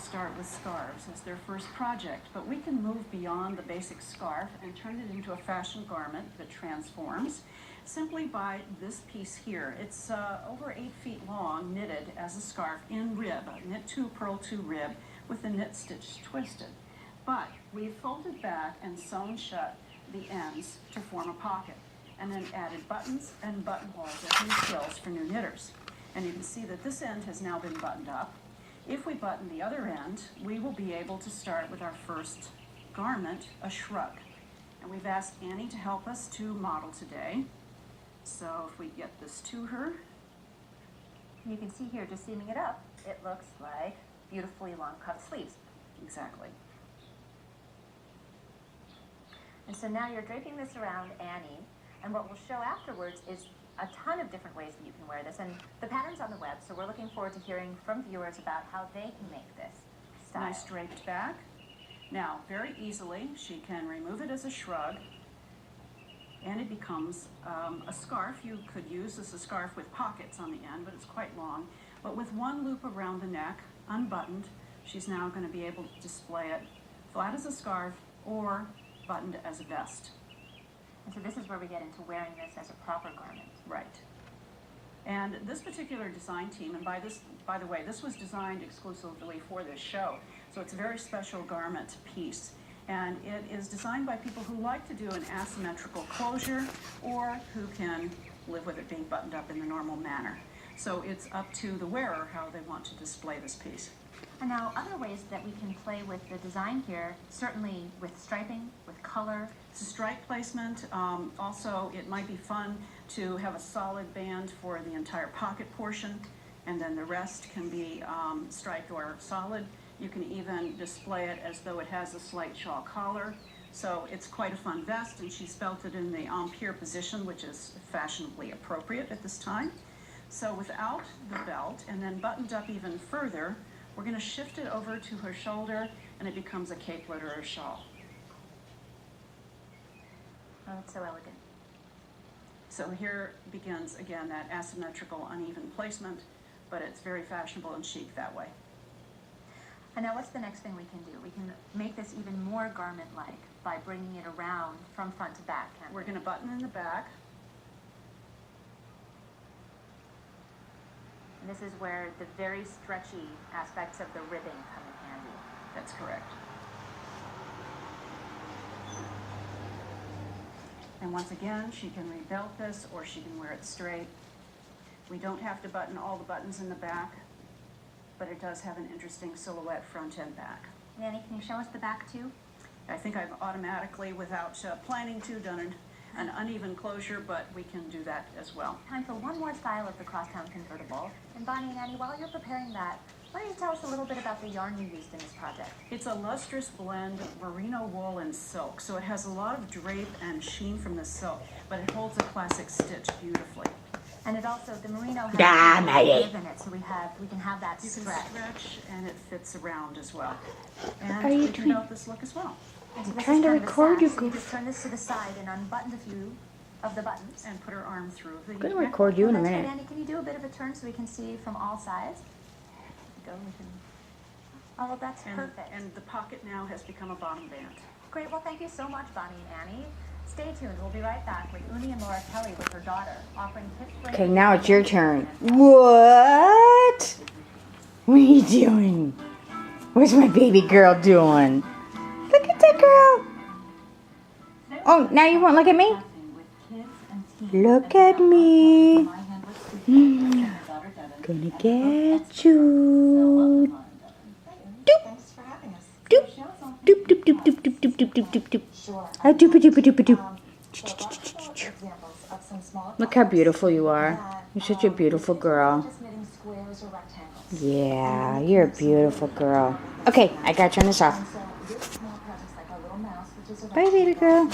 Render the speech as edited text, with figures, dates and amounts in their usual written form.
start with scarves as their first project, but we can move beyond the basic scarf and turn it into a fashion garment that transforms simply by this piece here. It's over 8 feet long, knitted as a scarf in rib, knit 2, purl 2 rib with the knit stitch twisted. But we've folded back and sewn shut the ends to form a pocket, and then added buttons and buttonholes as new frills for new knitters. And you can see that this end has now been buttoned up. If we button the other end, we will be able to start with our first garment, a shrug. And we've asked Annie to help us to model today. So if we get this to her. You can see here, just seaming it up, it looks like beautifully long cut sleeves. Exactly. And so now you're draping this around Annie, and what we'll show afterwards is a ton of different ways that you can wear this, and the pattern's on the web, so we're looking forward to hearing from viewers about how they can make this style. Nice draped back. Now, very easily, she can remove it as a shrug, and it becomes a scarf. You could use this as a scarf with pockets on the end, but it's quite long. But with one loop around the neck, unbuttoned, she's now going to be able to display it flat as a scarf or buttoned as a vest. And so this is where we get into wearing this as a proper garment. Right. And this particular design team, and by the way, this was designed exclusively for this show, so it's a very special garment piece. And it is designed by people who like to do an asymmetrical closure or who can live with it being buttoned up in the normal manner. So it's up to the wearer how they want to display this piece. And now other ways that we can play with the design here, certainly with striping, with color. It's a stripe placement. Also, it might be fun to have a solid band for the entire pocket portion, and then the rest can be striped or solid. You can even display it as though it has a slight shawl collar. So it's quite a fun vest, and she's belted in the empire position, which is fashionably appropriate at this time. So without the belt, and then buttoned up even further, we're going to shift it over to her shoulder, and it becomes a capelet or a shawl. Oh, it's so elegant. So here begins, again, that asymmetrical, uneven placement, but it's very fashionable and chic that way. And now what's the next thing we can do? We can make this even more garment-like by bringing it around from front to back. We're going to button in the back. And this is where the very stretchy aspects of the ribbing come in handy. That's correct. And once again, she can rebelt this or she can wear it straight. We don't have to button all the buttons in the back, but it does have an interesting silhouette front and back. Nanny, can you show us the back too? I think I've automatically, without planning to, done an uneven closure, but we can do that as well. Time for one more style of the crosstown convertible. And Bonnie and Annie, while you're preparing that, why don't you tell us a little bit about the yarn you used in this project? It's a lustrous blend of merino wool and silk, so it has a lot of drape and sheen from the silk, but it holds a classic stitch beautifully. And it also, the merino has a give in it, so we can have that You stretch. can stretch, and it fits around as well. And Are you we can trying- note this look as well. And so I'm this trying is to kind of a record sash, you, so you goof. just turn this to the side and unbutton a few of the buttons. And put her arm through the I'm gonna neck. record you in a That's good. minute. Andy, can you do a bit of a turn so we can see from all sides? Go, we can. Oh, that's perfect. And the pocket now has become a bottom band. Great. Well, thank you so much, Bonnie and Annie. Stay tuned. We'll be right back with Uni and Laura Kelly with her daughter, offering tips for. Okay, now it's your turn. What? What are you doing? What's my baby girl doing? Look at that girl. Oh, now you won't look at me? Look at me. Gonna get you. Doop. Doop. Doop, doop, doop, doop, doop, doop, doop, doop, doop, doop. Ah, doop, doop, doop, doop. Look how beautiful you are. You're such a beautiful girl. Yeah, you're a beautiful girl. Okay, I gotta turn this off. Bye, baby girl.